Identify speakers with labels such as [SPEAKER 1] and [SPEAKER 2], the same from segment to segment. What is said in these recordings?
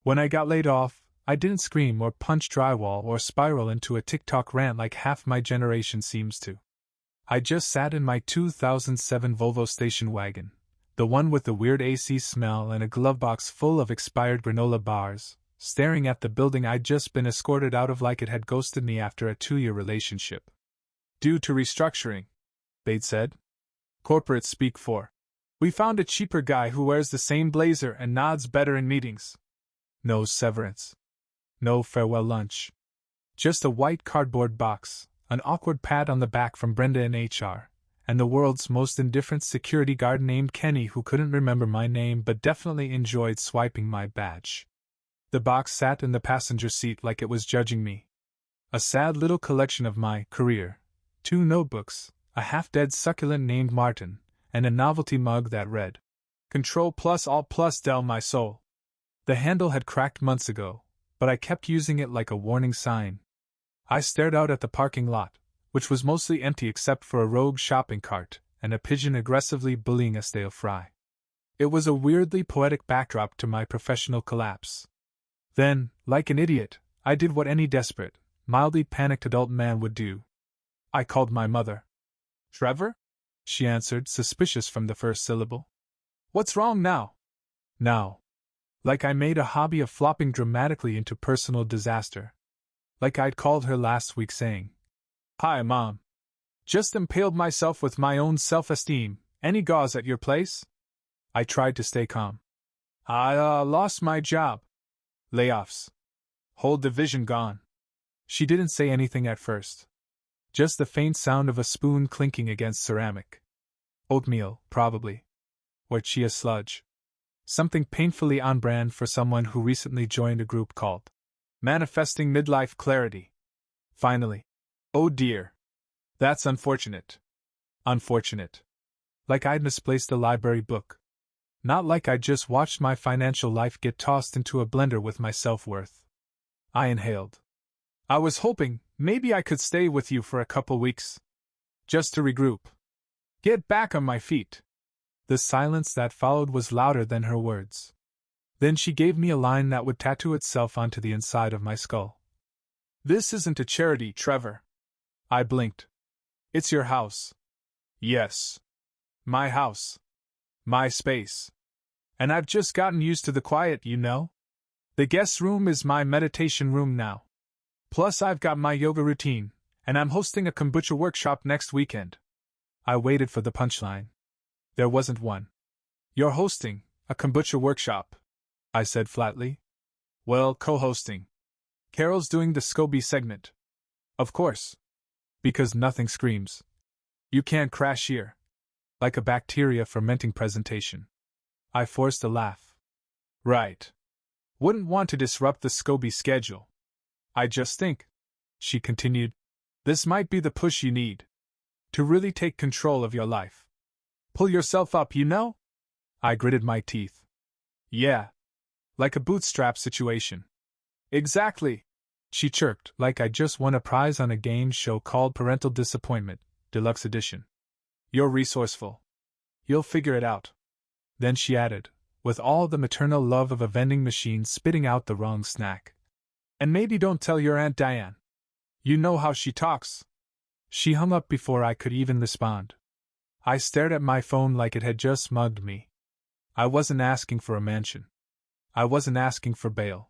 [SPEAKER 1] When I got laid off, I didn't scream or punch drywall or spiral into a TikTok rant like half my generation seems to. I just sat in my 2007 Volvo station wagon, the one with the weird AC smell and a glove box full of expired granola bars, staring at the building I'd just been escorted out of like it had ghosted me after a 2-year relationship. Due to restructuring, they'd said. Corporate speak for. We found a cheaper guy who wears the same blazer and nods better in meetings. No severance. No farewell lunch. Just a white cardboard box, an awkward pat on the back from Brenda in HR, and the world's most indifferent security guard named Kenny who couldn't remember my name but definitely enjoyed swiping my badge. The box sat in the passenger seat like it was judging me. A sad little collection of my career, 2 notebooks, a half-dead succulent named Martin, and a novelty mug that read, Control plus Alt plus Del my soul. The handle had cracked months ago, but I kept using it like a warning sign. I stared out at the parking lot, which was mostly empty except for a rogue shopping cart and a pigeon aggressively bullying a stale fry. It was a weirdly poetic backdrop to my professional collapse. Then, like an idiot, I did what any desperate, mildly panicked adult man would do. I called my mother. Trevor? She answered, suspicious from the first syllable. What's wrong now? Now. Like I made a hobby of flopping dramatically into personal disaster. Like I'd called her last week saying, Hi, Mom. Just impaled myself with my own self-esteem. Any gauze at your place? I tried to stay calm. I lost my job. Layoffs. Whole division gone. She didn't say anything at first. Just the faint sound of a spoon clinking against ceramic. Oatmeal, probably. Or chia sludge. Something painfully on brand for someone who recently joined a group called Manifesting Midlife Clarity. Finally. Oh dear. That's unfortunate. Unfortunate. Like I'd misplaced a library book. Not like I'd just watched my financial life get tossed into a blender with my self-worth. I inhaled. I was hoping maybe I could stay with you for a couple weeks. Just to regroup. Get back on my feet. The silence that followed was louder than her words. Then she gave me a line that would tattoo itself onto the inside of my skull. This isn't a charity, Trevor. I blinked. It's your house. Yes. My house. My space. And I've just gotten used to the quiet, you know? The guest room is my meditation room now. Plus I've got my yoga routine, and I'm hosting a kombucha workshop next weekend. I waited for the punchline. There wasn't one. You're hosting a kombucha workshop, I said flatly. Well, co-hosting. Carol's doing the Scobie segment. Of course. Because nothing screams. You can't crash here. Like a bacteria fermenting presentation. I forced a laugh. Right. Wouldn't want to disrupt the Scobie schedule. I just think, she continued, this might be the push you need. To really take control of your life. Pull yourself up, you know? I gritted my teeth. Yeah. Like a bootstrap situation. Exactly. She chirped, like I just won a prize on a game show called Parental Disappointment, Deluxe Edition. You're resourceful. You'll figure it out. Then she added, with all the maternal love of a vending machine spitting out the wrong snack. And maybe don't tell your Aunt Diane. You know how she talks. She hung up before I could even respond. I stared at my phone like it had just mugged me. I wasn't asking for a mansion. I wasn't asking for bail.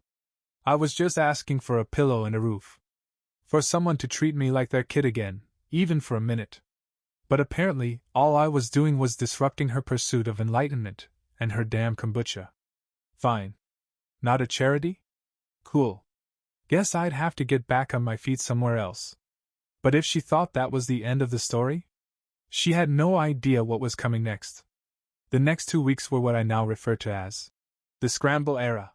[SPEAKER 1] I was just asking for a pillow and a roof. For someone to treat me like their kid again, even for a minute. But apparently, all I was doing was disrupting her pursuit of enlightenment, and her damn kombucha. Fine. Not a charity? Cool. Guess I'd have to get back on my feet somewhere else. But if she thought that was the end of the story? She had no idea what was coming next. The next 2 weeks were what I now refer to as the scramble era.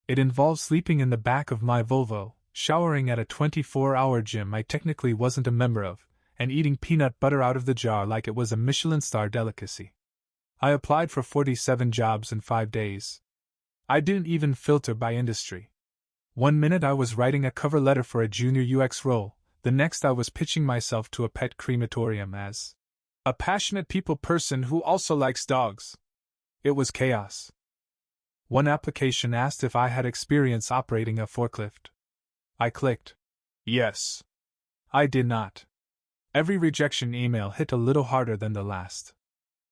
[SPEAKER 1] It involved sleeping in the back of my Volvo, showering at a 24-hour gym I technically wasn't a member of, and eating peanut butter out of the jar like it was a Michelin star delicacy. I applied for 47 jobs in 5 days. I didn't even filter by industry. 1 minute I was writing a cover letter for a junior UX role, the next I was pitching myself to a pet crematorium as a passionate people person who also likes dogs. It was chaos. One application asked if I had experience operating a forklift. I clicked yes. I did not. Every rejection email hit a little harder than the last.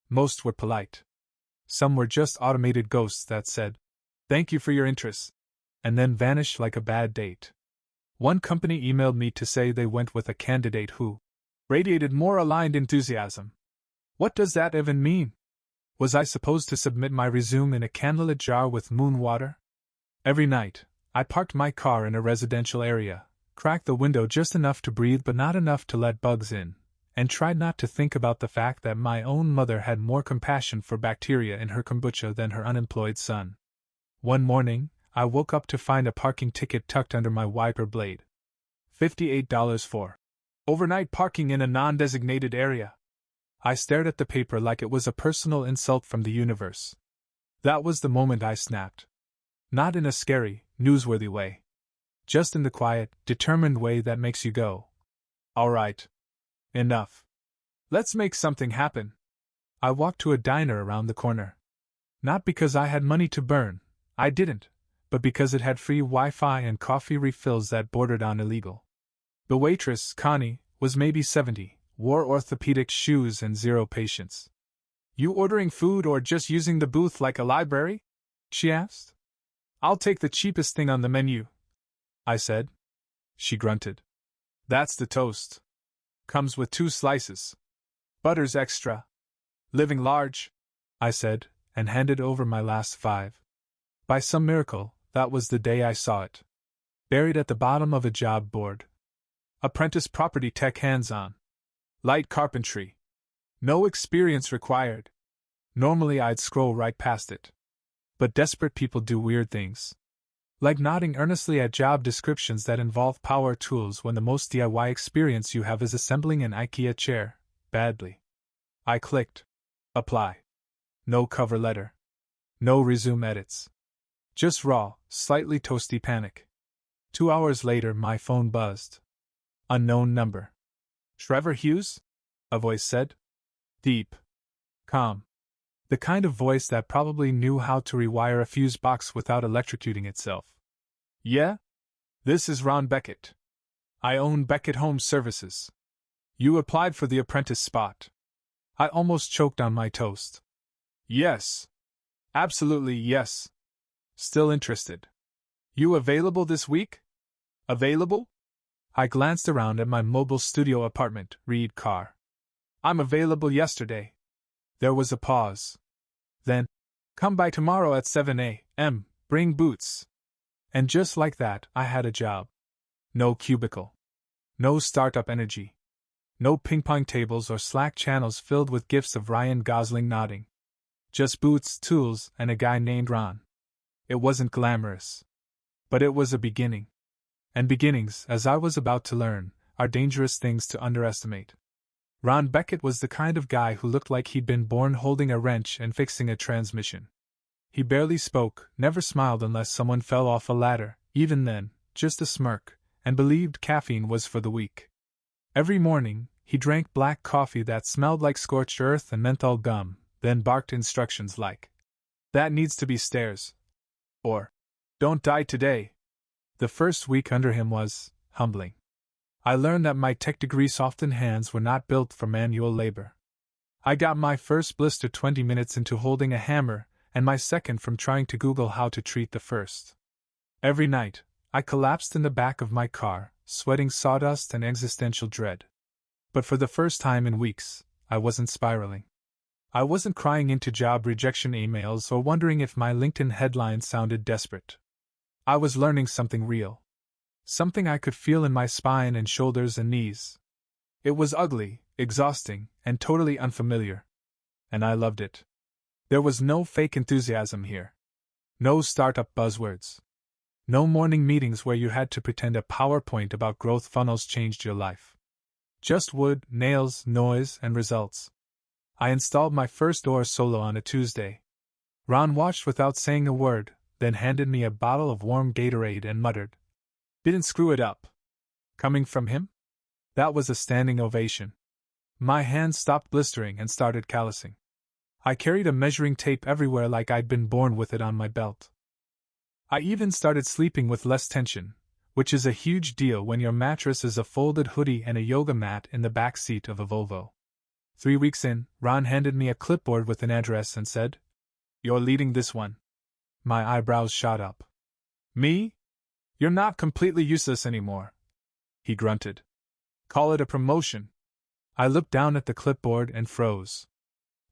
[SPEAKER 1] Most were polite. Some were just automated ghosts that said, "Thank you for your interest," and then vanished like a bad date. One company emailed me to say they went with a candidate who radiated more aligned enthusiasm. What does that even mean? Was I supposed to submit my resume in a candlelit jar with moon water? Every night, I parked my car in a residential area, cracked the window just enough to breathe but not enough to let bugs in, and tried not to think about the fact that my own mother had more compassion for bacteria in her kombucha than her unemployed son. One morning, I woke up to find a parking ticket tucked under my wiper blade. $58 for overnight parking in a non-designated area. I stared at the paper like it was a personal insult from the universe. That was the moment I snapped. Not in a scary, newsworthy way. Just in the quiet, determined way that makes you go, "All right. Enough. Let's make something happen." I walked to a diner around the corner. Not because I had money to burn, I didn't, but because it had free Wi-Fi and coffee refills that bordered on illegal. The waitress, Connie, was maybe 70, wore orthopedic shoes and zero patience. "You ordering food or just using the booth like a library?" she asked. "I'll take the cheapest thing on the menu," I said. She grunted. "That's the toast. Comes with 2 slices. Butter's extra. Living large," I said, and handed over my last 5. By some miracle, that was the day I saw it. Buried at the bottom of a job board. Apprentice property tech hands-on. Light carpentry. No experience required. Normally I'd scroll right past it. But desperate people do weird things. Like nodding earnestly at job descriptions that involve power tools when the most DIY experience you have is assembling an IKEA chair, badly. I clicked apply. No cover letter. No resume edits. Just raw, slightly toasty panic. 2 hours later my phone buzzed. Unknown number. "Trevor Hughes?" a voice said. Deep. Calm. The kind of voice that probably knew how to rewire a fuse box without electrocuting itself. "Yeah? This is Ron Beckett. I own Beckett Home Services. You applied for the apprentice spot." I almost choked on my toast. "Yes. Absolutely yes. Still interested. You available this week?" "Available?" I glanced around at my mobile studio apartment, Reed car. "I'm available yesterday." There was a pause. Then, "Come by tomorrow at 7 a.m., bring boots." And just like that, I had a job. No cubicle. No startup energy. No ping-pong tables or Slack channels filled with gifs of Ryan Gosling nodding. Just boots, tools, and a guy named Ron. It wasn't glamorous. But it was a beginning. And beginnings, as I was about to learn, are dangerous things to underestimate. Ron Beckett was the kind of guy who looked like he'd been born holding a wrench and fixing a transmission. He barely spoke, never smiled unless someone fell off a ladder, even then, just a smirk, and believed caffeine was for the weak. Every morning, he drank black coffee that smelled like scorched earth and menthol gum, then barked instructions like, "That needs to be stairs," or, "Don't die today." The first week under him was humbling. I learned that my tech degree softened hands were not built for manual labor. I got my first blister 20 minutes into holding a hammer, and my second from trying to Google how to treat the first. Every night, I collapsed in the back of my car, sweating sawdust and existential dread. But for the first time in weeks, I wasn't spiraling. I wasn't crying into job rejection emails or wondering if my LinkedIn headline sounded desperate. I was learning something real. Something I could feel in my spine and shoulders and knees. It was ugly, exhausting, and totally unfamiliar. And I loved it. There was no fake enthusiasm here. No startup buzzwords. No morning meetings where you had to pretend a PowerPoint about growth funnels changed your life. Just wood, nails, noise, and results. I installed my first door solo on a Tuesday. Ron watched without saying a word, then handed me a bottle of warm Gatorade and muttered, "Didn't screw it up." Coming from him? That was a standing ovation. My hands stopped blistering and started callousing. I carried a measuring tape everywhere like I'd been born with it on my belt. I even started sleeping with less tension, which is a huge deal when your mattress is a folded hoodie and a yoga mat in the back seat of a Volvo. 3 weeks in, Ron handed me a clipboard with an address and said, "You're leading this one." My eyebrows shot up. "Me? You're not completely useless anymore," he grunted. "Call it a promotion." I looked down at the clipboard and froze.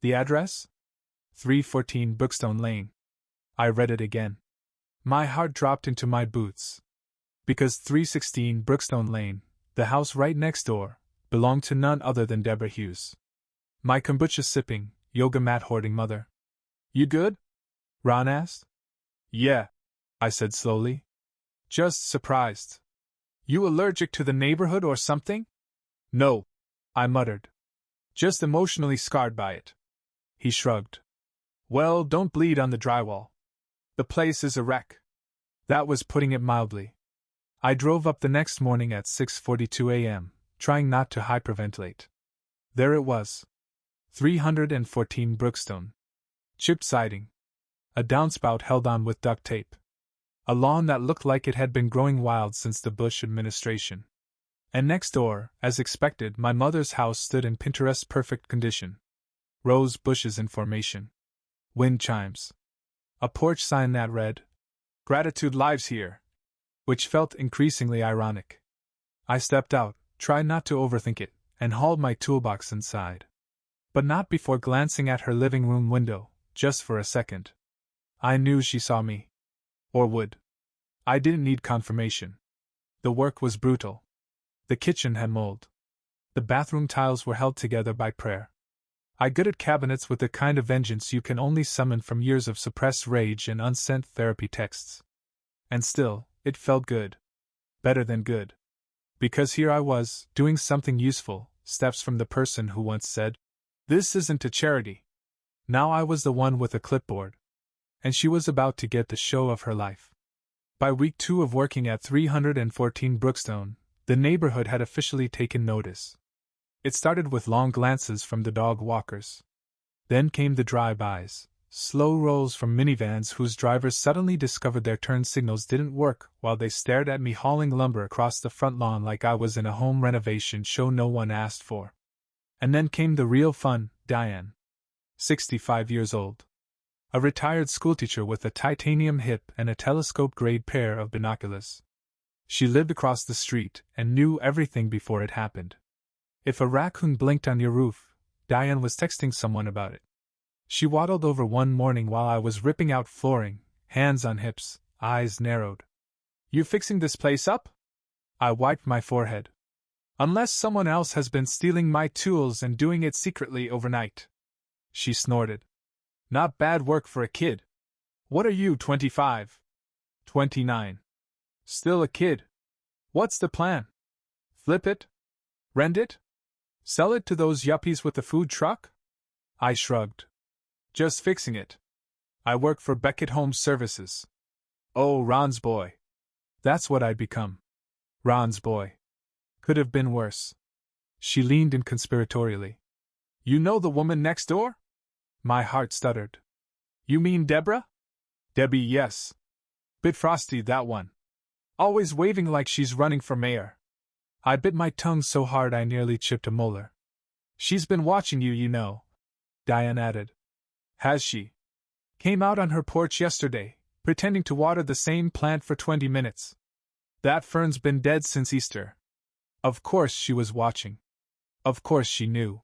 [SPEAKER 1] The address? 314 Brookstone Lane. I read it again. My heart dropped into my boots. Because 316 Brookstone Lane, the house right next door, belonged to none other than Deborah Hughes. My kombucha-sipping, yoga-mat-hoarding mother. "You good?" Ron asked. "Yeah," I said slowly. "Just surprised." "You allergic to the neighborhood or something?" "No," I muttered. "Just emotionally scarred by it." He shrugged. "Well, don't bleed on the drywall. The place is a wreck." That was putting it mildly. I drove up the next morning at 6:42 a.m., trying not to hyperventilate. There it was. 314 Brookstone. Chipped siding. A downspout held on with duct tape. A lawn that looked like it had been growing wild since the Bush administration. And next door, as expected, my mother's house stood in Pinterest-perfect condition. Rose bushes in formation. Wind chimes. A porch sign that read, "Gratitude lives here," which felt increasingly ironic. I stepped out, tried not to overthink it, and hauled my toolbox inside. But not before glancing at her living room window, just for a second. I knew she saw me. Or would. I didn't need confirmation. The work was brutal. The kitchen had mold. The bathroom tiles were held together by prayer. I gutted cabinets with the kind of vengeance you can only summon from years of suppressed rage and unsent therapy texts. And still, it felt good. Better than good. Because here I was, doing something useful, steps from the person who once said, "This isn't a charity." Now I was the one with a clipboard. And she was about to get the show of her life. By week 2 of working at 314 Brookstone, the neighborhood had officially taken notice. It started with long glances from the dog walkers. Then came the drive-bys, slow rolls from minivans whose drivers suddenly discovered their turn signals didn't work while they stared at me hauling lumber across the front lawn like I was in a home renovation show no one asked for. And then came the real fun, Diane. 65 years old. A retired schoolteacher with a titanium hip and a telescope-grade pair of binoculars. She lived across the street and knew everything before it happened. If a raccoon blinked on your roof, Diane was texting someone about it. She waddled over one morning while I was ripping out flooring, hands on hips, eyes narrowed. "You fixing this place up?" I wiped my forehead. "Unless someone else has been stealing my tools and doing it secretly overnight." She snorted. "Not bad work for a kid. What are you, 25? 29. Still a kid. What's the plan? Flip it? Rent it? Sell it to those yuppies with the food truck?" I shrugged. "Just fixing it. I work for Beckett Home Services." Oh, Ron's boy. That's what I'd become. Ron's boy. Could have been worse. She leaned in conspiratorially. "You know the woman next door?" My heart stuttered. "You mean Deborah?" "Debbie, yes. Bit frosty, that one. Always waving like she's running for mayor." I bit my tongue so hard I nearly chipped a molar. "She's been watching you, you know," Diane added. "Has she?" "Came out on her porch yesterday, pretending to water the same plant for 20 minutes. That fern's been dead since Easter." Of course she was watching. Of course she knew.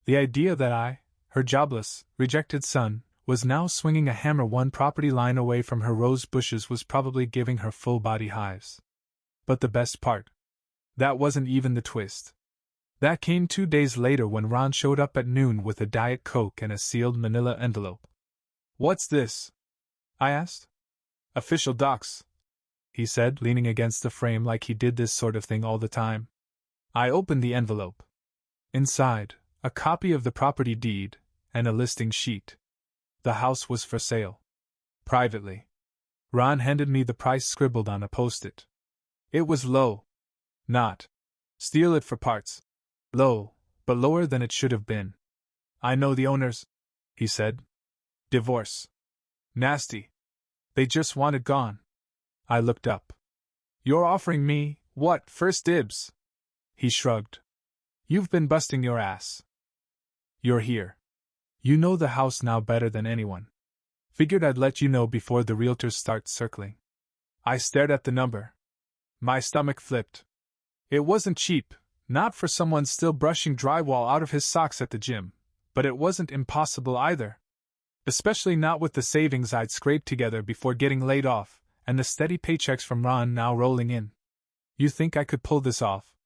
[SPEAKER 1] The idea that I, her jobless, rejected son, was now swinging a hammer one property line away from her rose bushes was probably giving her full-body hives. But the best part. That wasn't even the twist. That came 2 days later when Ron showed up at noon with a Diet Coke and a sealed manila envelope. "What's this?" I asked. "Official docs," he said, leaning against the frame like he did this sort of thing all the time. I opened the envelope. Inside, a copy of the property deed, and a listing sheet. The house was for sale. Privately. Ron handed me the price scribbled on a post-it. It was low. Not. Steal it for parts. Low, but lower than it should have been. "I know the owners," he said. Divorce. Nasty. They just want it gone. I looked up. You're offering me, what, first dibs? He shrugged. You've been busting your ass. You're here. You know the house now better than anyone. Figured I'd let you know before the realtors start circling. I stared at the number. My stomach flipped. It wasn't cheap, not for someone still brushing drywall out of his socks at the gym, but it wasn't impossible either. Especially not with the savings I'd scraped together before getting laid off, and the steady paychecks from Ron now rolling in. You think I could pull this off?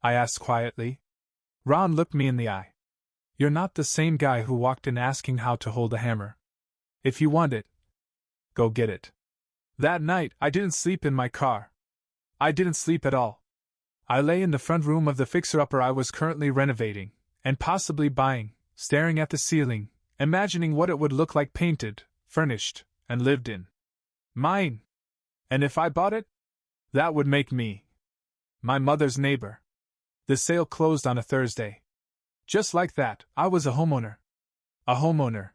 [SPEAKER 1] I asked quietly. Ron looked me in the eye. You're not the same guy who walked in asking how to hold a hammer. If you want it, go get it. That night, I didn't sleep in my car. I didn't sleep at all. I lay in the front room of the fixer-upper I was currently renovating, and possibly buying, staring at the ceiling, imagining what it would look like painted, furnished, and lived in. Mine. And if I bought it, that would make me my mother's neighbor. The sale closed on a Thursday. Just like that, I was a homeowner. A homeowner.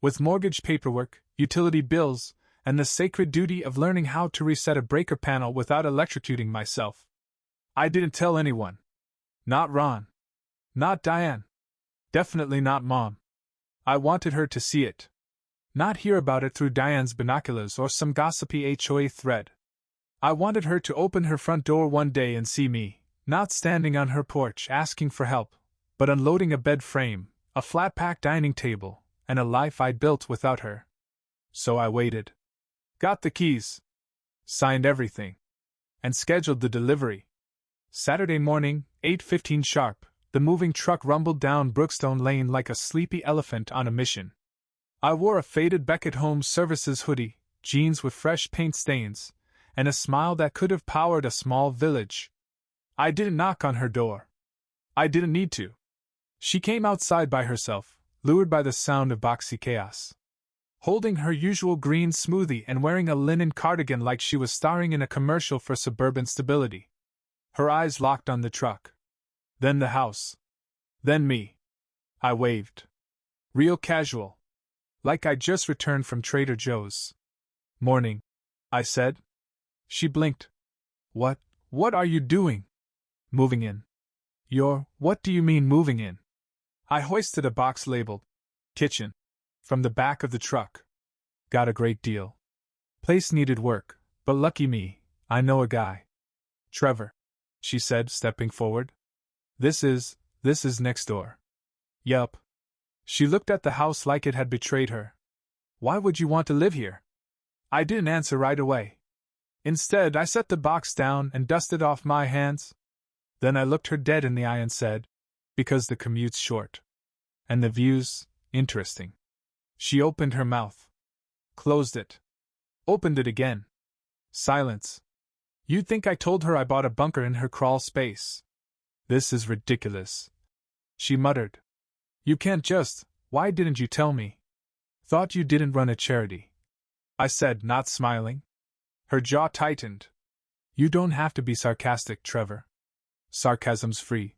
[SPEAKER 1] With mortgage paperwork, utility bills, and the sacred duty of learning how to reset a breaker panel without electrocuting myself. I didn't tell anyone. Not Ron. Not Diane. Definitely not Mom. I wanted her to see it. Not hear about it through Diane's binoculars or some gossipy HOA thread. I wanted her to open her front door one day and see me, not standing on her porch asking for help, but unloading a bed frame, a flat-pack dining table, and a life I'd built without her. So I waited. Got the keys. Signed everything. And scheduled the delivery. Saturday morning, 8:15 sharp, the moving truck rumbled down Brookstone Lane like a sleepy elephant on a mission. I wore a faded Beckett Home Services hoodie, jeans with fresh paint stains, and a smile that could have powered a small village. I didn't knock on her door. I didn't need to. She came outside by herself, lured by the sound of boxy chaos. Holding her usual green smoothie and wearing a linen cardigan like she was starring in a commercial for suburban stability. Her eyes locked on the truck. Then the house. Then me. I waved. Real casual. Like I'd just returned from Trader Joe's. Morning, I said. She blinked. What are you doing? Moving in. What do you mean moving in? I hoisted a box labeled kitchen from the back of the truck. Got a great deal. Place needed work, but lucky me, I know a guy. Trevor, she said, stepping forward. This is next door. Yup. She looked at the house like it had betrayed her. Why would you want to live here? I didn't answer right away. Instead, I set the box down and dusted off my hands. Then I looked her dead in the eye and said, because the commute's short. And the view's interesting. She opened her mouth. Closed it. Opened it again. Silence. You'd think I told her I bought a bunker in her crawl space. This is ridiculous. She muttered. You can't just, why didn't you tell me? Thought you didn't run a charity. I said, not smiling. Her jaw tightened. You don't have to be sarcastic, Trevor. Sarcasm's free.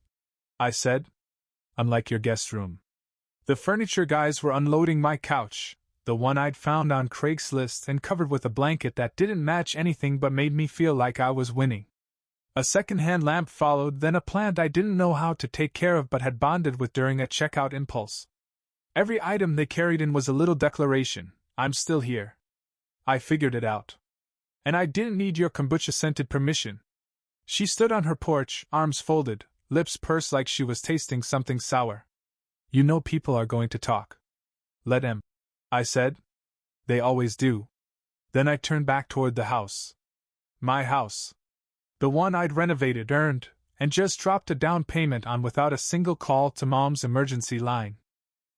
[SPEAKER 1] I said. Unlike your guest room. The furniture guys were unloading my couch, the one I'd found on Craigslist and covered with a blanket that didn't match anything but made me feel like I was winning. A second-hand lamp followed, then a plant I didn't know how to take care of but had bonded with during a checkout impulse. Every item they carried in was a little declaration, I'm still here. I figured it out. And I didn't need your kombucha-scented permission. She stood on her porch, arms folded, lips pursed like she was tasting something sour. You know people are going to talk. Let 'em, I said. They always do. Then I turned back toward the house. My house. The one I'd renovated, earned, and just dropped a down payment on without a single call to Mom's emergency line.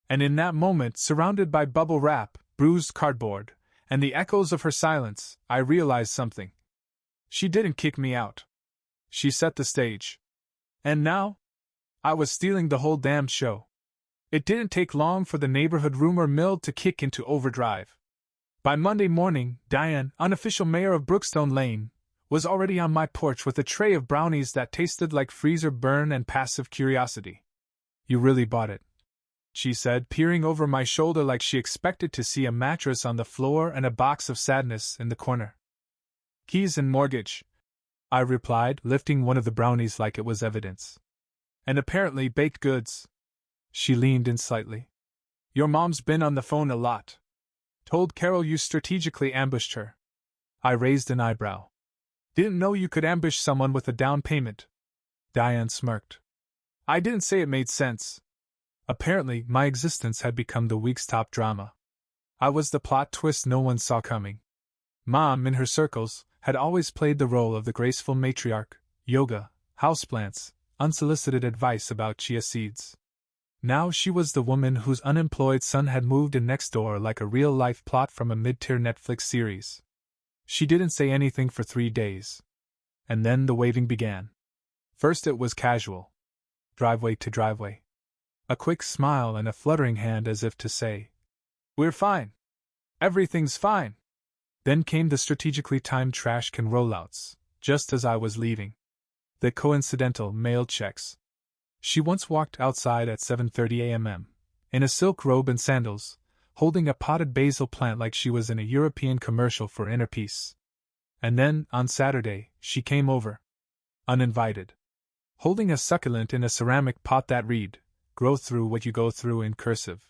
[SPEAKER 1] And in that moment, surrounded by bubble wrap, bruised cardboard, and the echoes of her silence, I realized something. She didn't kick me out. She set the stage. And now? I was stealing the whole damned show. It didn't take long for the neighborhood rumor mill to kick into overdrive. By Monday morning, Diane, unofficial mayor of Brookstone Lane, was already on my porch with a tray of brownies that tasted like freezer burn and passive curiosity. You really bought it. she said, peering over my shoulder like she expected to see a mattress on the floor and a box of sadness in the corner. Keys and mortgage, I replied, lifting one of the brownies like it was evidence. And apparently baked goods. She leaned in slightly. Your mom's been on the phone a lot. Told Carol you strategically ambushed her. I raised an eyebrow. Didn't know you could ambush someone with a down payment. Diane smirked. I didn't say it made sense. Apparently, my existence had become the week's top drama. I was the plot twist no one saw coming. Mom, in her circles, had always played the role of the graceful matriarch, yoga, houseplants, unsolicited advice about chia seeds. Now she was the woman whose unemployed son had moved in next door like a real-life plot from a mid-tier Netflix series. She didn't say anything for 3 days. And then the waving began. First it was casual. Driveway to driveway. A quick smile and a fluttering hand as if to say, "We're fine. Everything's fine." Then came the strategically timed trash can rollouts, just as I was leaving. The coincidental mail checks. She once walked outside at 7:30 a.m. in a silk robe and sandals, holding a potted basil plant like she was in a European commercial for inner peace. And then, on Saturday, she came over. Uninvited. Holding a succulent in a ceramic pot that read, "Grow through what you go through" in cursive.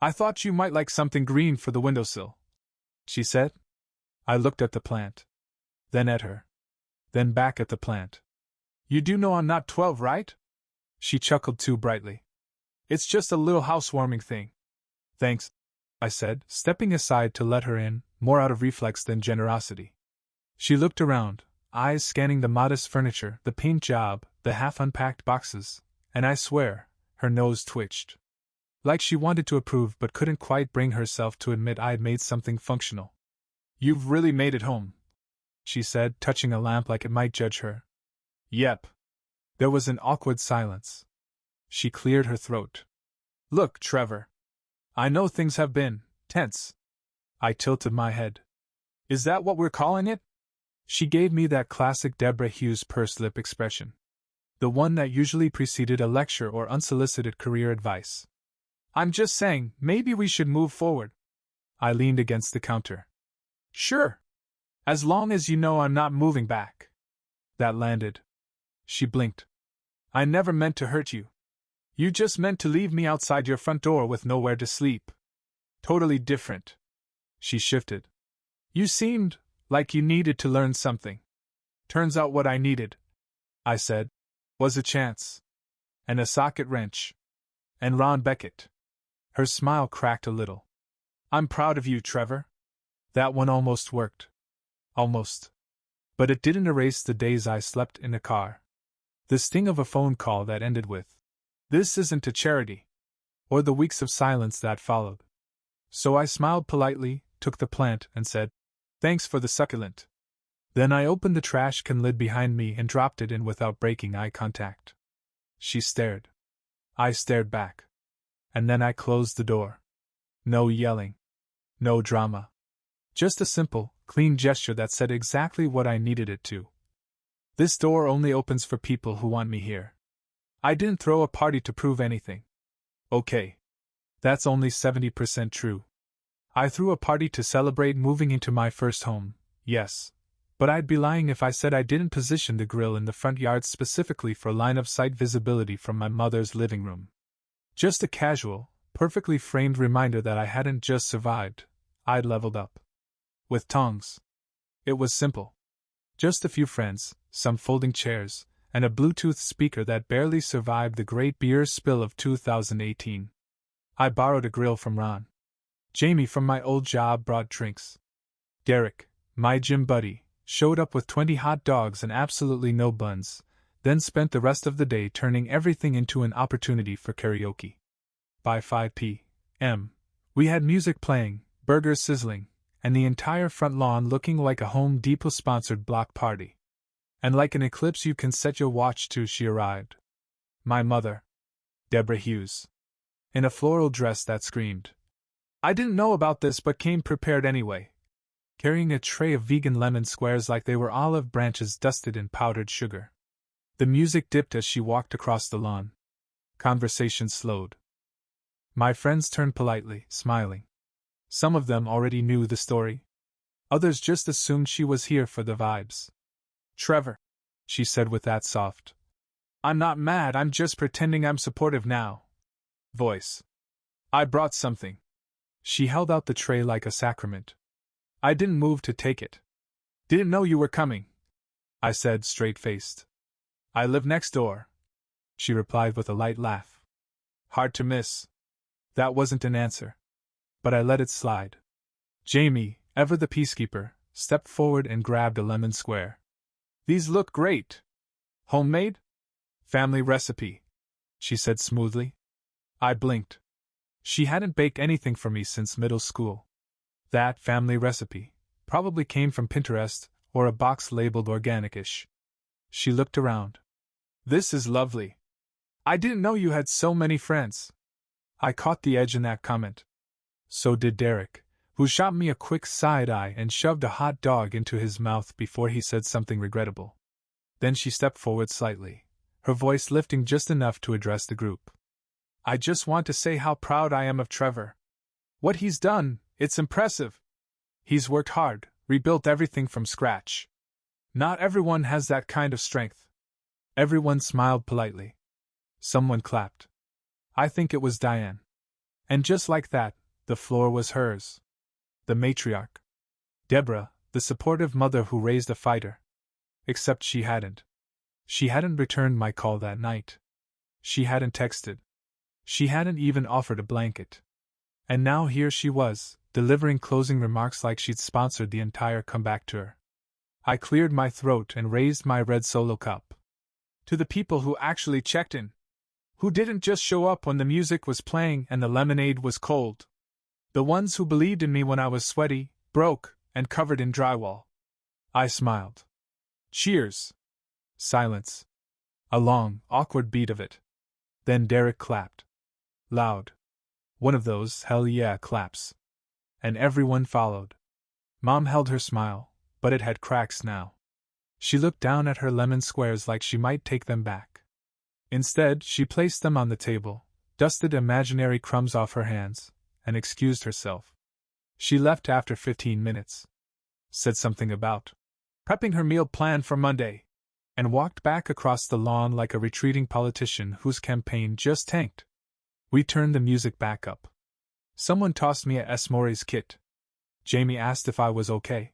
[SPEAKER 1] "I thought you might like something green for the windowsill," she said. I looked at the plant. Then at her. Then back at the plant. "You do know I'm not 12, right?" She chuckled too brightly. "It's just a little housewarming thing." "Thanks," I said, stepping aside to let her in, more out of reflex than generosity. She looked around, eyes scanning the modest furniture, the paint job, the half-unpacked boxes, and I swear, her nose twitched. Like she wanted to approve but couldn't quite bring herself to admit I had made something functional. "You've really made it home," she said, touching a lamp like it might judge her. "Yep." There was an awkward silence. She cleared her throat. "Look, Trevor. I know things have been tense." I tilted my head. "Is that what we're calling it?" She gave me that classic Deborah Hughes pursed lip expression. The one that usually preceded a lecture or unsolicited career advice. "I'm just saying, maybe we should move forward." I leaned against the counter. "Sure. As long as you know I'm not moving back." That landed. She blinked. "I never meant to hurt you. You just meant to leave me outside your front door with nowhere to sleep. Totally different." She shifted. "You seemed like you needed to learn something. Turns out what I needed," I said, "was a chance. And a socket wrench. And Ron Beckett." Her smile cracked a little. "I'm proud of you, Trevor." That one almost worked. Almost. But it didn't erase the days I slept in a car. The sting of a phone call that ended with, "This isn't a charity." Or the weeks of silence that followed. So I smiled politely, took the plant, and said, "Thanks for the succulent." Then I opened the trash can lid behind me and dropped it in without breaking eye contact. She stared. I stared back. And then I closed the door. No yelling. No drama. Just a simple, clean gesture that said exactly what I needed it to. This door only opens for people who want me here. I didn't throw a party to prove anything. Okay. That's only 70% true. I threw a party to celebrate moving into my first home, yes. But I'd be lying if I said I didn't position the grill in the front yard specifically for line-of-sight visibility from my mother's living room. Just a casual, perfectly framed reminder that I hadn't just survived, I'd leveled up. With tongs. It was simple. Just a few friends, some folding chairs, and a Bluetooth speaker that barely survived the great beer spill of 2018. I borrowed a grill from Ron. Jamie from my old job brought drinks. Derek, my gym buddy, showed up with 20 hot dogs and absolutely no buns, then spent the rest of the day turning everything into an opportunity for karaoke. By 5 p.m., we had music playing, burgers sizzling, and the entire front lawn looking like a Home Depot-sponsored block party. And like an eclipse you can set your watch to, she arrived. My mother. Deborah Hughes. In a floral dress that screamed. I didn't know about this but came prepared anyway. Carrying a tray of vegan lemon squares like they were olive branches dusted in powdered sugar. The music dipped as she walked across the lawn. Conversation slowed. My friends turned politely, smiling. Some of them already knew the story. Others just assumed she was here for the vibes. Trevor, she said with that soft, "I'm not mad, I'm just pretending I'm supportive now" voice. "I brought something." She held out the tray like a sacrament. I didn't move to take it. "Didn't know you were coming," I said, straight-faced. "I live next door," she replied with a light laugh. "Hard to miss." That wasn't an answer. But I let it slide. Jamie, ever the peacekeeper, stepped forward and grabbed a lemon square. "These look great. Homemade? Family recipe," she said smoothly. I blinked. She hadn't baked anything for me since middle school. That family recipe probably came from Pinterest or a box labeled organic-ish. She looked around. "This is lovely. I didn't know you had so many friends." I caught the edge in that comment. So did Derek, who shot me a quick side-eye and shoved a hot dog into his mouth before he said something regrettable. Then she stepped forward slightly, her voice lifting just enough to address the group. "I just want to say how proud I am of Trevor. What he's done, it's impressive. He's worked hard, rebuilt everything from scratch. Not everyone has that kind of strength." Everyone smiled politely. Someone clapped. I think it was Diane. And just like that, the floor was hers. The matriarch. Deborah, the supportive mother who raised a fighter. Except she hadn't. She hadn't returned my call that night. She hadn't texted. She hadn't even offered a blanket. And now here she was, delivering closing remarks like she'd sponsored the entire comeback tour. I cleared my throat and raised my red Solo cup. To the people who actually checked in. Who didn't just show up when the music was playing and the lemonade was cold. The ones who believed in me when I was sweaty, broke, and covered in drywall. I smiled. Cheers. Silence. A long, awkward beat of it. Then Derek clapped. Loud. One of those hell yeah claps. And everyone followed. Mom held her smile, but it had cracks now. She looked down at her lemon squares like she might take them back. Instead, she placed them on the table, dusted imaginary crumbs off her hands, and excused herself. She left after 15 minutes. Said something about prepping her meal plan for Monday, and walked back across the lawn like a retreating politician whose campaign just tanked. We turned the music back up. Someone tossed me a S. Morey's kit. Jamie asked if I was okay.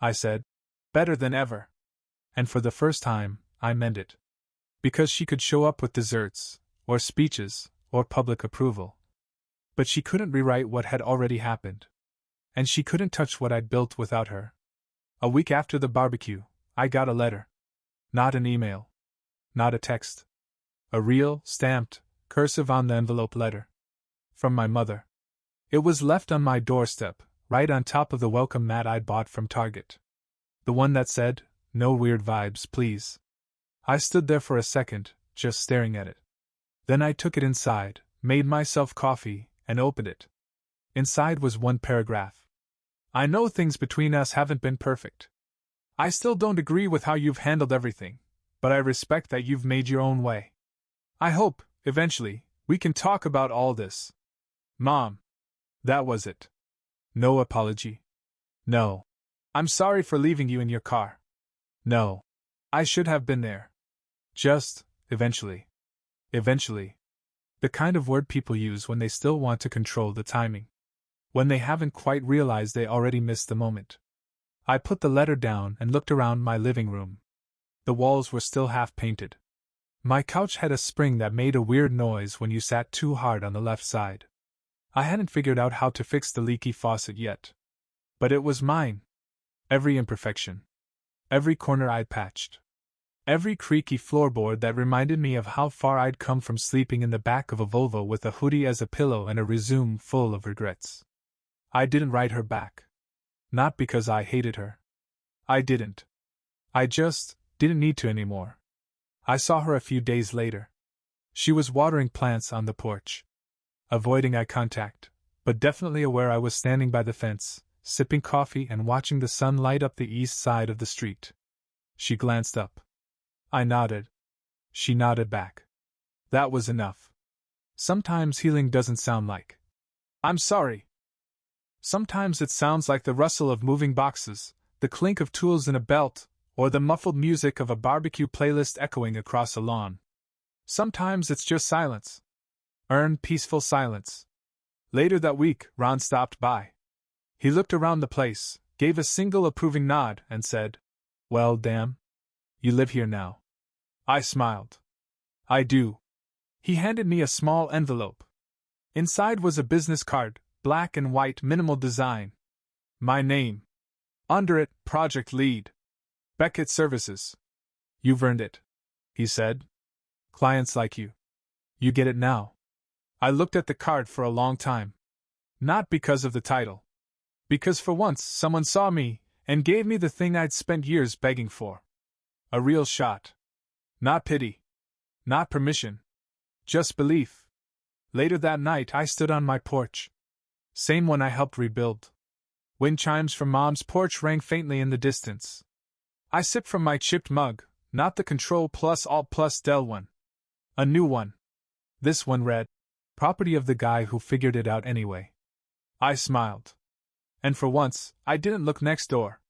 [SPEAKER 1] I said, "Better than ever." And for the first time, I meant it. Because she could show up with desserts, or speeches, or public approval. But she couldn't rewrite what had already happened. And she couldn't touch what I'd built without her. A week after the barbecue, I got a letter. Not an email. Not a text. A real, stamped, cursive on the envelope letter. From my mother. It was left on my doorstep, right on top of the welcome mat I'd bought from Target. The one that said, "No weird vibes, please." I stood there for a second, just staring at it. Then I took it inside, made myself coffee, and opened it. Inside was one paragraph. "I know things between us haven't been perfect. I still don't agree with how you've handled everything, but I respect that you've made your own way. I hope, eventually, we can talk about all this. Mom." That was it. No apology. No. "I'm sorry for leaving you in your car." No. I should have been there. Just, eventually. Eventually. The kind of word people use when they still want to control the timing. When they haven't quite realized they already missed the moment. I put the letter down and looked around my living room. The walls were still half painted. My couch had a spring that made a weird noise when you sat too hard on the left side. I hadn't figured out how to fix the leaky faucet yet. But it was mine. Every imperfection. Every corner I'd patched. Every creaky floorboard that reminded me of how far I'd come from sleeping in the back of a Volvo with a hoodie as a pillow and a resume full of regrets. I didn't write her back. Not because I hated her. I didn't. I just didn't need to anymore. I saw her a few days later. She was watering plants on the porch. Avoiding eye contact, but definitely aware I was standing by the fence, sipping coffee and watching the sun light up the east side of the street. She glanced up. I nodded. She nodded back. That was enough. Sometimes healing doesn't sound like "I'm sorry." Sometimes it sounds like the rustle of moving boxes, the clink of tools in a belt, or the muffled music of a barbecue playlist echoing across a lawn. Sometimes it's just silence. Earned, peaceful silence. Later that week, Ron stopped by. He looked around the place, gave a single approving nod, and said, "Well, damn. You live here now." I smiled. "I do." He handed me a small envelope. Inside was a business card, black and white, minimal design. My name. Under it, Project Lead. Beckett Services. "You've earned it," he said. "Clients like you. You get it now." I looked at the card for a long time. Not because of the title. Because for once someone saw me and gave me the thing I'd spent years begging for. A real shot. Not pity. Not permission. Just belief. Later that night I stood on my porch. Same one I helped rebuild. Wind chimes from Mom's porch rang faintly in the distance. I sipped from my chipped mug, not the Control Plus Alt Plus Del one. A new one. This one read, "Property of the guy who figured it out anyway." I smiled. And for once, I didn't look next door.